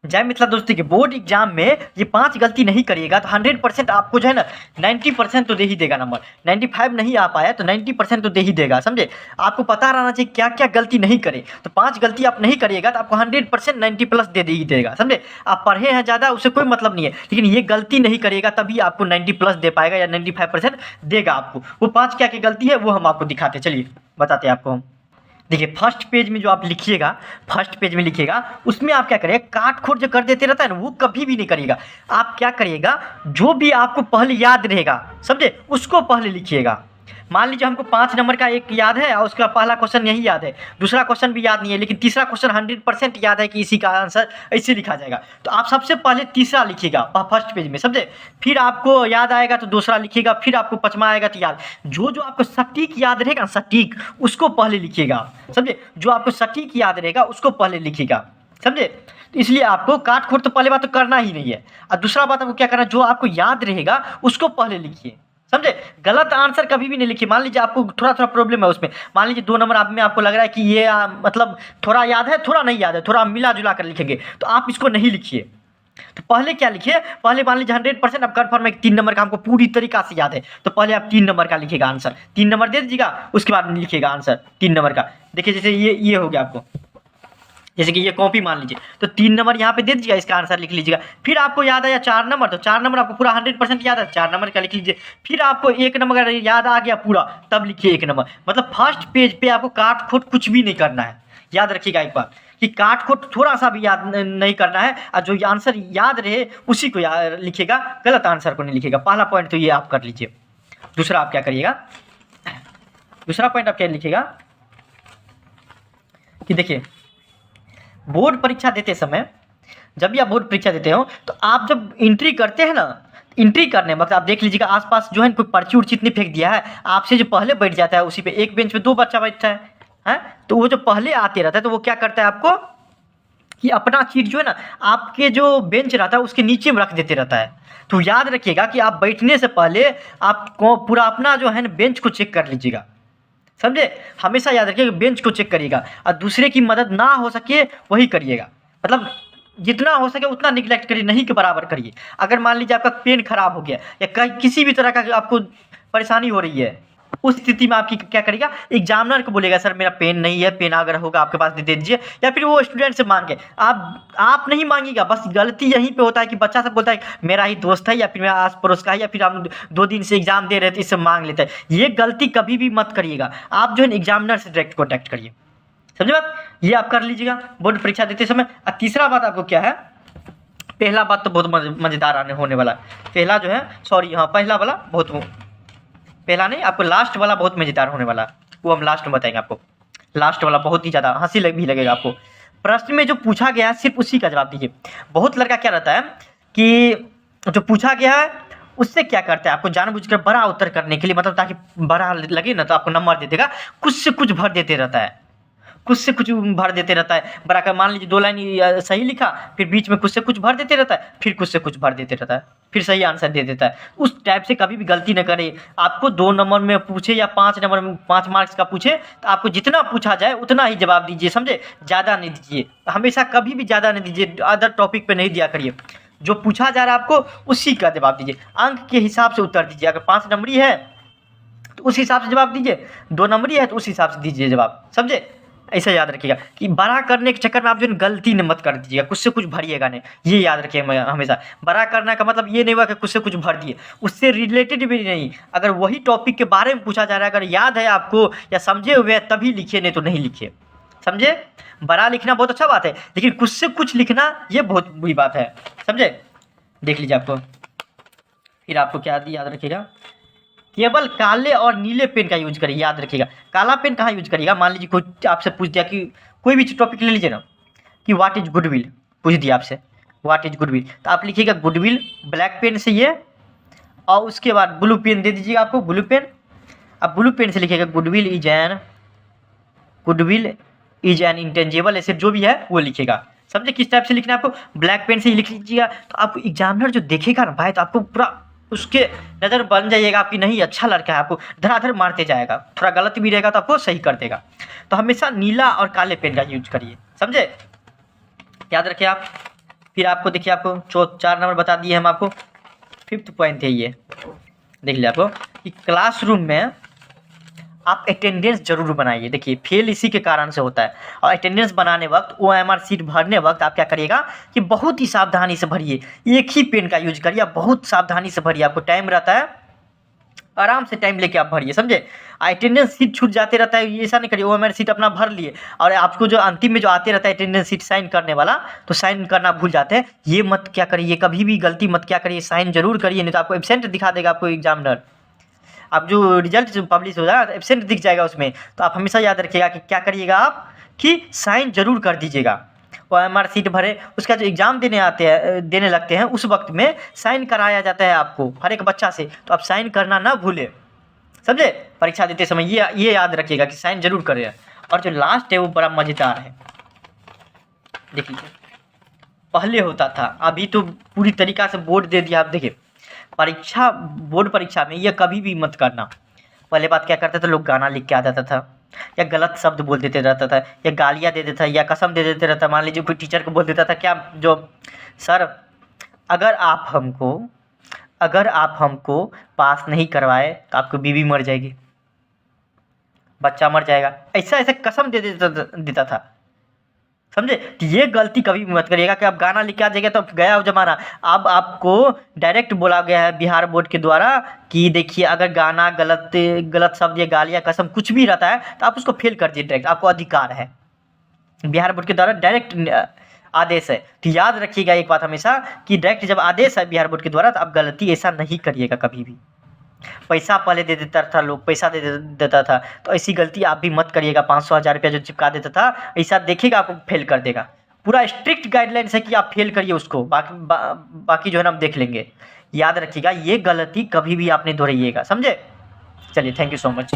जय मिथिला दोस्ती के बोर्ड एग्जाम में ये 5 गलती नहीं करिएगा तो 100% आपको जो है ना 90% तो दे ही देगा नंबर। 95 नहीं आ पाया तो 90% तो दे ही देगा, समझे। आपको पता रहना चाहिए क्या क्या गलती नहीं करे, तो 5 गलती आप नहीं करिएगा तो आपको 100% 90+ दे ही देगा, समझे। आप पढ़े हैं ज़्यादा उससे कोई मतलब नहीं है, लेकिन ये गलती नहीं करिएगा तभी आपको 90+ दे पाएगा या 95% देगा आपको। वो 5 क्या क्या गलती है वो हम आपको दिखाते, चलिए बताते हैं आपको हम। देखिए फर्स्ट पेज में जो आप लिखिएगा, फर्स्ट पेज में लिखिएगा, उसमें आप क्या करिएगा, काट खोट जो कर देते रहता है ना वो कभी भी नहीं करिएगा। आप क्या करिएगा, जो भी आपको पहले याद रहेगा, समझे, उसको पहले लिखिएगा। मान लीजिए हमको 5 नंबर का एक याद है और उसका पहला क्वेश्चन यही याद है, दूसरा क्वेश्चन भी याद नहीं है, लेकिन तीसरा क्वेश्चन 100% याद है कि इसी का आंसर ऐसे लिखा जाएगा, तो आप सबसे पहले तीसरा लिखिएगा फर्स्ट पेज में, समझे। फिर आपको याद आएगा तो दूसरा लिखिएगा, फिर आपको पचमा आएगा तो याद, जो जो आपको सटीक याद रहेगा, सटीक उसको पहले लिखिएगा, समझे। जो आपको सटीक याद रहेगा उसको पहले लिखिएगा, समझे। तो इसलिए आपको काट खोट तो पहले बात तो करना ही नहीं है, और दूसरा बात आपको क्या करना है, जो आपको याद रहेगा उसको पहले लिखिए, समझे। गलत आंसर कभी भी नहीं लिखिए। मान लीजिए आपको थोड़ा थोड़ा प्रॉब्लम है उसमें, मान लीजिए 2 नंबर आप में आपको लग रहा है कि ये मतलब थोड़ा याद है थोड़ा नहीं याद है, थोड़ा मिला जुला कर लिखेंगे, तो आप इसको नहीं लिखिए। तो पहले क्या लिखिए, पहले मान लीजिए 100% आप कन्फर्म है कि 3 नंबर का हमको पूरी तरीका से याद है, तो पहले आप 3 नंबर का लिखिएगा आंसर, 3 नंबर दे दीजिएगा, उसके बाद लिखिएगा आंसर 3 नंबर का। देखिए जैसे ये हो गया आपको, जैसे कि ये कॉपी मान लीजिए, तो 3 नंबर यहाँ पे दे दीजिएगा, इसका आंसर लिख लीजिएगा। फिर आपको याद आया 4 नंबर, तो 4 नंबर आपको पूरा 100% याद है, 4 नंबर का लिख लीजिए। फिर आपको 1 नंबर अगर याद आ गया पूरा, तब लिखिए 1 नंबर। मतलब फर्स्ट पेज पे आपको काट खोट कुछ भी नहीं करना है, याद रखिएगा एक बार कि काट खोट थोड़ा सा भी याद नहीं करना है, और जो आंसर याद रहे उसी को लिखिएगा, गलत आंसर को नहीं लिखिएगा। पहला पॉइंट तो ये आप कर लीजिए। दूसरा आप क्या करिएगा, दूसरा पॉइंट आप क्या लिखिएगा कि देखिए बोर्ड परीक्षा देते समय, जब भी आप बोर्ड परीक्षा देते हो तो आप जब एंट्री करते हैं ना, एंट्री करने वक्त आप देख लीजिएगा आसपास जो है कोई पर्ची उर्ची नहीं फेंक दिया है, आपसे जो पहले बैठ जाता है उसी पे एक बेंच पे 2 बच्चा बैठता है, हैं? तो वो जो पहले आते रहता है तो वो क्या करता है आपको कि अपना चीज जो है ना आपके जो बेंच रहता है उसके नीचे में रख देते रहता है। तो याद रखिएगा कि आप बैठने से पहले आपको पूरा अपना जो है ना बेंच को चेक कर लीजिएगा, समझे। हमेशा याद रखिएगा बेंच को चेक करिएगा, और दूसरे की मदद ना हो सके वही करिएगा, मतलब जितना हो सके उतना निगलेक्ट करिए, नहीं के बराबर करिए। अगर मान लीजिए आपका पेन खराब हो गया या किसी भी तरह का आपको परेशानी हो रही है, उस स्थिति में आपकी क्या करेगा, एग्जामिनर को बोलेगा सर मेरा पेन नहीं है, पेन अगर होगा आपके पास दे दीजिए, या फिर वो स्टूडेंट से मांगे। आप नहीं मांगिएगा, बस गलती यहीं पे होता है कि बच्चा सब बोलता है मेरा ही दोस्त है या फिर मेरा आस पड़ोस का है या फिर हम 2 दिन से एग्जाम दे रहे थे इससे मांग लेते हैं। ये गलती कभी भी मत करिएगा, आप जो है एग्जामिनर से डायरेक्ट कॉन्टैक्ट करिए, समझे बात। ये आप कर लीजिएगा बोर्ड परीक्षा देते समय। और तीसरा बात आपको क्या है, पहला बात तो बहुत मज़ेदार आने होने वाला है, पहला जो है सॉरी हाँ पहला वाला बहुत, पहला नहीं आपको लास्ट वाला बहुत मज़ेदार होने वाला है, वो हम लास्ट में बताएंगे आपको। लास्ट वाला बहुत ही ज़्यादा हंसी भी लगेगा आपको। प्रश्न में जो पूछा गया है सिर्फ उसी का जवाब दीजिए। बहुत लड़का क्या रहता है कि जो पूछा गया है उससे क्या करता है, आपको जानबूझकर बड़ा उत्तर करने के लिए, मतलब ताकि बड़ा लगे ना तो आपको नंबर दे देगा, कुछ से कुछ भर देते रहता है, कुछ से कुछ भर देते रहता है। बड़ा का मान लीजिए 2 लाइन सही लिखा, फिर बीच में कुछ से कुछ भर देते रहता है, फिर कुछ से कुछ भर देते रहता है, फिर सही आंसर दे देता है। उस टाइप से कभी भी गलती न करें। आपको 2 नंबर में पूछे या 5 नंबर में 5 मार्क्स का पूछे तो आपको जितना पूछा जाए उतना ही जवाब दीजिए, समझे। ज़्यादा नहीं दीजिए, हमेशा कभी भी ज़्यादा नहीं दीजिए, अदर टॉपिक पर नहीं दिया करिए। जो पूछा जा रहा है आपको उसी का जवाब दीजिए, अंक के हिसाब से उत्तर दीजिए। अगर 5 नंबरी है तो उस हिसाब से जवाब दीजिए, 2 नंबरी है तो उस हिसाब से दीजिए जवाब, समझे। ऐसा याद रखिएगा कि बड़ा करने के चक्कर में आप जो है गलती न मत कर दीजिएगा, कुछ से कुछ भरिएगा नहीं, ये याद रखिएगा हमेशा। बड़ा करने का मतलब ये नहीं हुआ कि कुछ से कुछ भर दिए, उससे रिलेटेड भी नहीं। अगर वही टॉपिक के बारे में पूछा जा रहा है, अगर याद है आपको या समझे हुए हैं तभी लिखिए, नहीं तो नहीं लिखिए, समझे। बड़ा लिखना बहुत अच्छा बात है, लेकिन कुछ से कुछ लिखना ये बहुत बुरी बात है, समझे। देख लीजिए आपको फिर आपको क्या याद रखिएगा, केवल काले और नीले पेन का यूज करिए, याद रखिएगा। काला पेन कहाँ यूज करिएगा, मान लीजिए कोई आपसे पूछ दिया कि कोई भी टॉपिक ले लीजिए ना कि व्हाट इज गुडविल, पूछ दिया आपसे व्हाट इज गुडविल, तो आप लिखिएगा गुडविल ब्लैक पेन से ये, और उसके बाद ब्लू पेन दे दीजिएगा आपको, ब्लू पेन। अब ब्लू पेन से लिखिएगा goodwill is an intangible asset, जो भी है वो लिखिएगा, समझे। किस टाइप से लिखना है आपको, ब्लैक पेन से ही लिख लीजिएगा। तो आपको एग्जामिनर जो देखेगा ना भाई, तो आपको पूरा उसके नज़र बन जाइएगा आपकी, नहीं अच्छा लड़का है, आपको धड़ाधड़ मारते जाएगा, थोड़ा गलत भी रहेगा तो आपको सही कर देगा। तो हमेशा नीला और काले पेन का यूज करिए, समझे, याद रखिए आप। फिर आपको देखिए, आपको 4 नंबर बता दिए हम आपको। 5th पॉइंट है ये, देख लिया आपको कि क्लासरूम में आप अटेंडेंस जरूर बनाइए। देखिए फेल इसी के कारण से होता है, और अटेंडेंस बनाने वक्त OMR सीट भरने वक्त आप क्या करिएगा कि बहुत ही सावधानी से भरिए, एक ही पेन का यूज करिए, आप बहुत सावधानी से भरिए। आपको टाइम रहता है, आराम से टाइम लेके आप भरिए, समझे। अटेंडेंस सीट छूट जाते रहता है, ये ऐसा नहीं करिए। OMR सीट अपना भर लिए और आपको जो अंतिम में जो आते रहता है अटेंडेंस सीट साइन करने वाला, तो साइन करना भूल जाते हैं। ये मत क्या करिए, कभी भी गलती मत क्या करिए, साइन जरूर करिए, नहीं तो आपको एब्सेंट दिखा देगा आपको एग्जामिनर। आप जो रिजल्ट पब्लिश हो जाएगा एब्सेंट दिख जाएगा उसमें, तो आप हमेशा याद रखिएगा कि क्या करिएगा आप कि साइन जरूर कर दीजिएगा। OMR सीट भरे, उसका जो एग्ज़ाम देने लगते हैं उस वक्त में साइन कराया जाता है आपको हर एक बच्चा से, तो आप साइन करना ना भूलें, समझे। परीक्षा देते समय ये याद रखिएगा कि साइन जरूर करें। और जो लास्ट है वो बड़ा मज़ेदार है, देख लीजिए। पहले होता था, अभी तो पूरी तरीक़ा से बोर्ड दे दिया। आप देखिए बोर्ड परीक्षा में ये कभी भी मत करना। पहले बात क्या करते थे, लोग गाना लिख के आ जाता था, या गलत शब्द बोल देते रहता था, या गालियाँ दे देता था, या कसम दे देते रहता। मान लीजिए कोई टीचर को बोल देता था क्या, जो सर अगर आप हमको पास नहीं करवाए तो आपकी बीवी मर जाएगी, बच्चा मर जाएगा, ऐसा ऐसा कसम दे देता था, समझे। तो ये गलती कभी भी मत करिएगा कि आप गाना लिख के आ जाएगा तो गया हो जमाना। अब आपको डायरेक्ट बोला गया है बिहार बोर्ड के द्वारा कि देखिए अगर गाना गलत शब्द या गालियाँ कसम कुछ भी रहता है तो आप उसको फेल कर दीजिए डायरेक्ट, आपको अधिकार है। बिहार बोर्ड के द्वारा डायरेक्ट आदेश है। तो याद रखिएगा एक बात हमेशा कि डायरेक्ट जब आदेश है बिहार बोर्ड के द्वारा तो आप गलती ऐसा नहीं करिएगा कभी भी। पैसा पहले दे देता था लोग, पैसा दे देता था, तो ऐसी गलती आप भी मत करिएगा। 500 1000 रुपया जो चिपका देता था, ऐसा देखिएगा आपको फेल कर देगा। पूरा स्ट्रिक्ट गाइडलाइंस है कि आप फेल करिए उसको, बाकी जो है ना हम देख लेंगे। याद रखिएगा ये गलती कभी भी आप नहीं दोहराइएगा, समझे। चलिए, थैंक यू सो मच।